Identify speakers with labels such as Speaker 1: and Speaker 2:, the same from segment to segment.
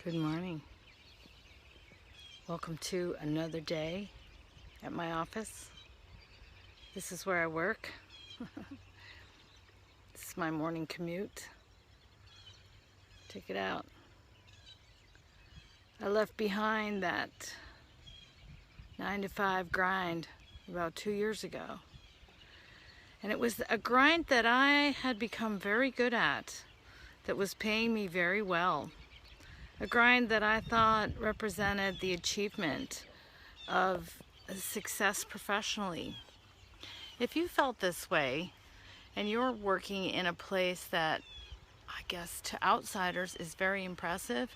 Speaker 1: Good morning. Welcome to another day at my office. This is where I work. This is my morning commute. Check it out. I left behind that 9 to 5 grind about 2 years ago. And it was a grind that I had become very good at, that was paying me very well. A grind that I thought represented the achievement of success professionally. If you felt this way and you're working in a place that I guess to outsiders is very impressive,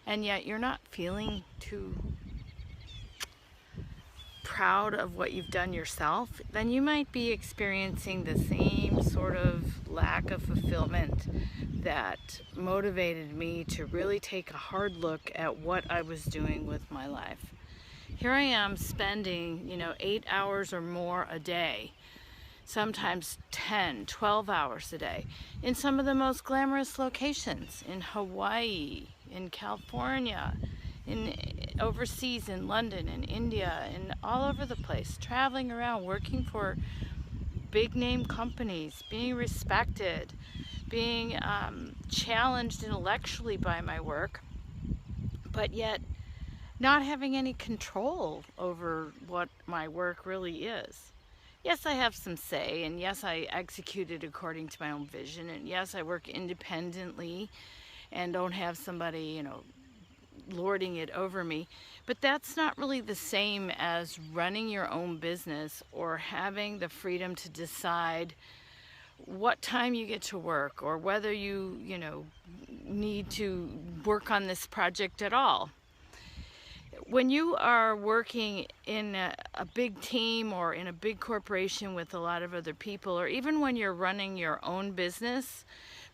Speaker 1: and yet you're not feeling too proud of what you've done yourself, then you might be experiencing the same sort of lack of fulfillment that motivated me to really take a hard look at what I was doing with my life. Here I am spending, 8 hours or more a day, sometimes 10, 12 hours a day, in some of the most glamorous locations, in Hawaii, in California, in overseas, in London, in India, and all over the place, traveling around, working for big name companies, being respected, being challenged intellectually by my work, but yet not having any control over what my work really is. Yes, I have some say, and yes, I execute it according to my own vision, and yes, I work independently and don't have somebody, lording it over me. But that's not really the same as running your own business or having the freedom to decide what time you get to work, or whether you need to work on this project at all. When you are working in a big team or in a big corporation with a lot of other people, or even when you're running your own business,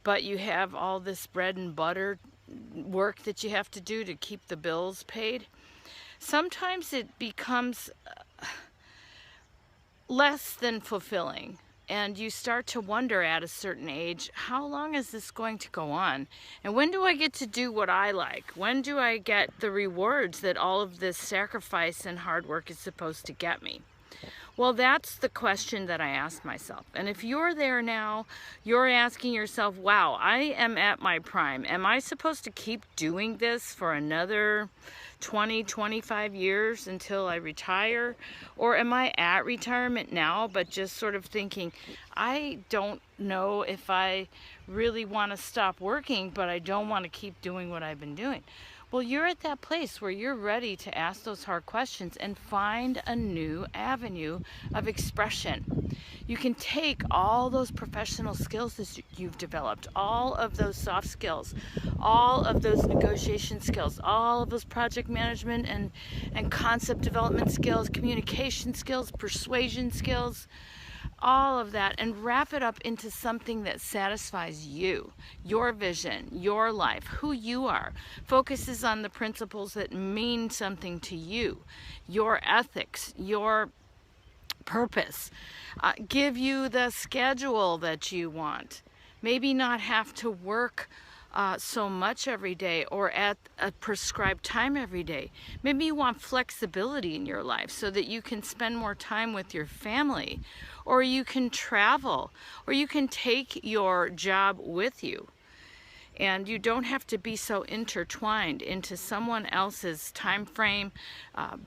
Speaker 1: but you have all this bread and butter work that you have to do to keep the bills paid, sometimes it becomes less than fulfilling. And you start to wonder at a certain age, how long is this going to go on? And when do I get to do what I like? When do I get the rewards that all of this sacrifice and hard work is supposed to get me? Well, that's the question that I asked myself. And if you're there now, you're asking yourself, wow, I am at my prime. Am I supposed to keep doing this for another 20, 25 years until I retire? Or am I at retirement now, but just sort of thinking, I don't know if I really want to stop working, but I don't want to keep doing what I've been doing? Well, you're at that place where you're ready to ask those hard questions and find a new avenue of expression. You can take all those professional skills that you've developed, all of those soft skills, all of those negotiation skills, all of those project management and concept development skills, communication skills, persuasion skills, all of that, and wrap it up into something that satisfies you, your vision, your life, who you are, focuses on the principles that mean something to you, your ethics, your purpose, give you the schedule that you want, maybe not have to work so much every day or at a prescribed time every day. Maybe you want flexibility in your life so that you can spend more time with your family, or you can travel, or you can take your job with you. And you don't have to be so intertwined into someone else's time frame,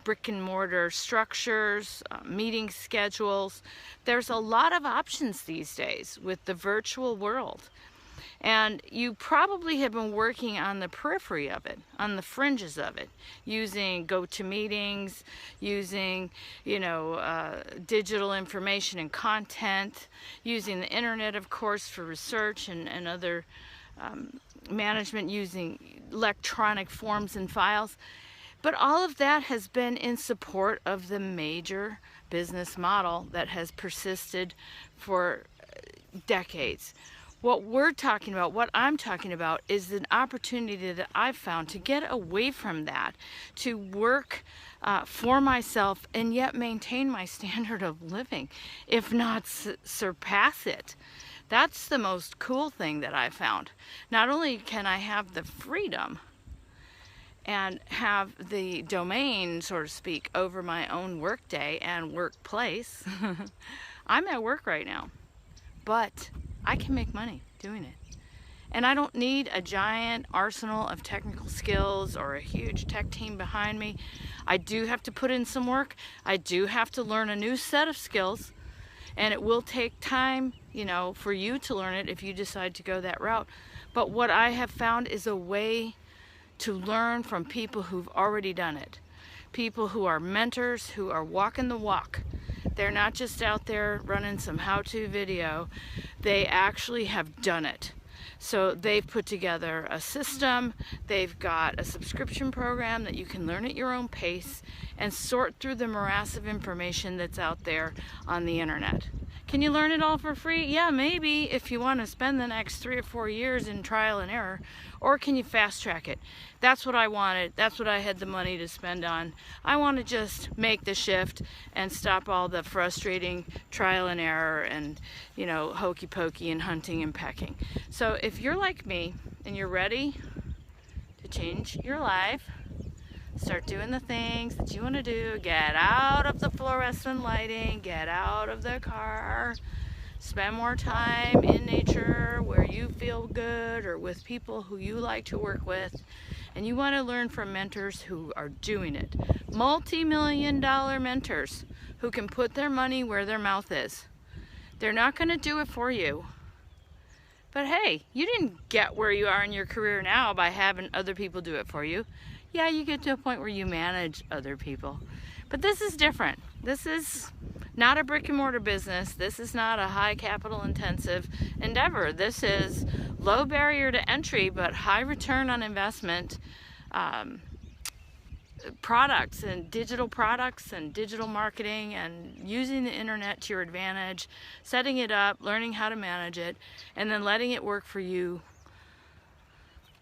Speaker 1: brick and mortar structures, meeting schedules. There's a lot of options these days with the virtual world. And you probably have been working on the periphery of it, on the fringes of it, using GoToMeetings, using, digital information and content, using the internet, of course, for research and other management, using electronic forms and files. But all of that has been in support of the major business model that has persisted for decades. What we're talking about, what I'm talking about, is an opportunity that I've found to get away from that, to work for myself and yet maintain my standard of living, if not surpass it. That's the most cool thing that I found. Not only can I have the freedom and have the domain, so to speak, over my own workday and workplace. I'm at work right now, but I can make money doing it. And I don't need a giant arsenal of technical skills or a huge tech team behind me. I do have to put in some work. I do have to learn a new set of skills, and it will take time, you know, for you to learn it if you decide to go that route. But what I have found is a way to learn from people who've already done it. People who are mentors, who are walking the walk. They're not just out there running some how-to video. They actually have done it. So they've put together a system, they've got a subscription program that you can learn at your own pace and sort through the morass of information that's out there on the internet. Can you learn it all for free? Yeah, maybe, if you want to spend the next 3 or 4 years in trial and error. Or can you fast track it? That's what I wanted. That's what I had the money to spend on. I want to just make the shift and stop all the frustrating trial and error and, you know, hokey pokey and hunting and pecking. So if you're like me and you're ready to change your life, start doing the things that you want to do, get out of the fluorescent lighting, get out of the car, spend more time in nature where you feel good or with people who you like to work with, and you want to learn from mentors who are doing it. Multi-million-dollar mentors who can put their money where their mouth is. They're not going to do it for you. But hey, you didn't get where you are in your career now by having other people do it for you. Yeah, you get to a point where you manage other people. But this is different. This is not a brick and mortar business. This is not a high capital intensive endeavor. This is low barrier to entry, but high return on investment products and digital marketing and using the internet to your advantage, setting it up, learning how to manage it, and then letting it work for you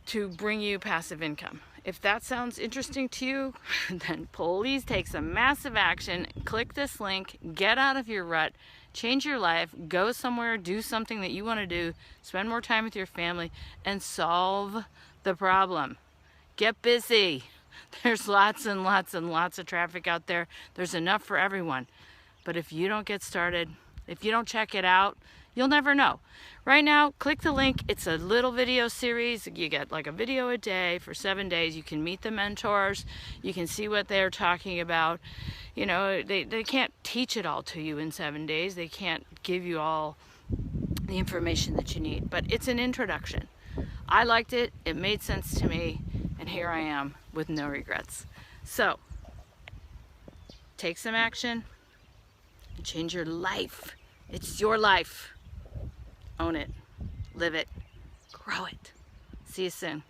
Speaker 1: to bring you passive income. If that sounds interesting to you, then please take some massive action. Click this link, get out of your rut, change your life, go somewhere, do something that you want to do, spend more time with your family, and solve the problem. Get busy. There's lots and lots and lots of traffic out there. There's enough for everyone. But if you don't get started, if you don't check it out, you'll never know. Right now, click the link. It's a little video series. You get like a video a day for 7 days. You can meet the mentors. You can see what they're talking about. You know, they can't teach it all to you in 7 days. They can't give you all the information that you need. But it's an introduction. I liked it. It made sense to me. And here I am with no regrets. So, take some action and change your life. It's your life. Own it, live it, grow it. See you soon.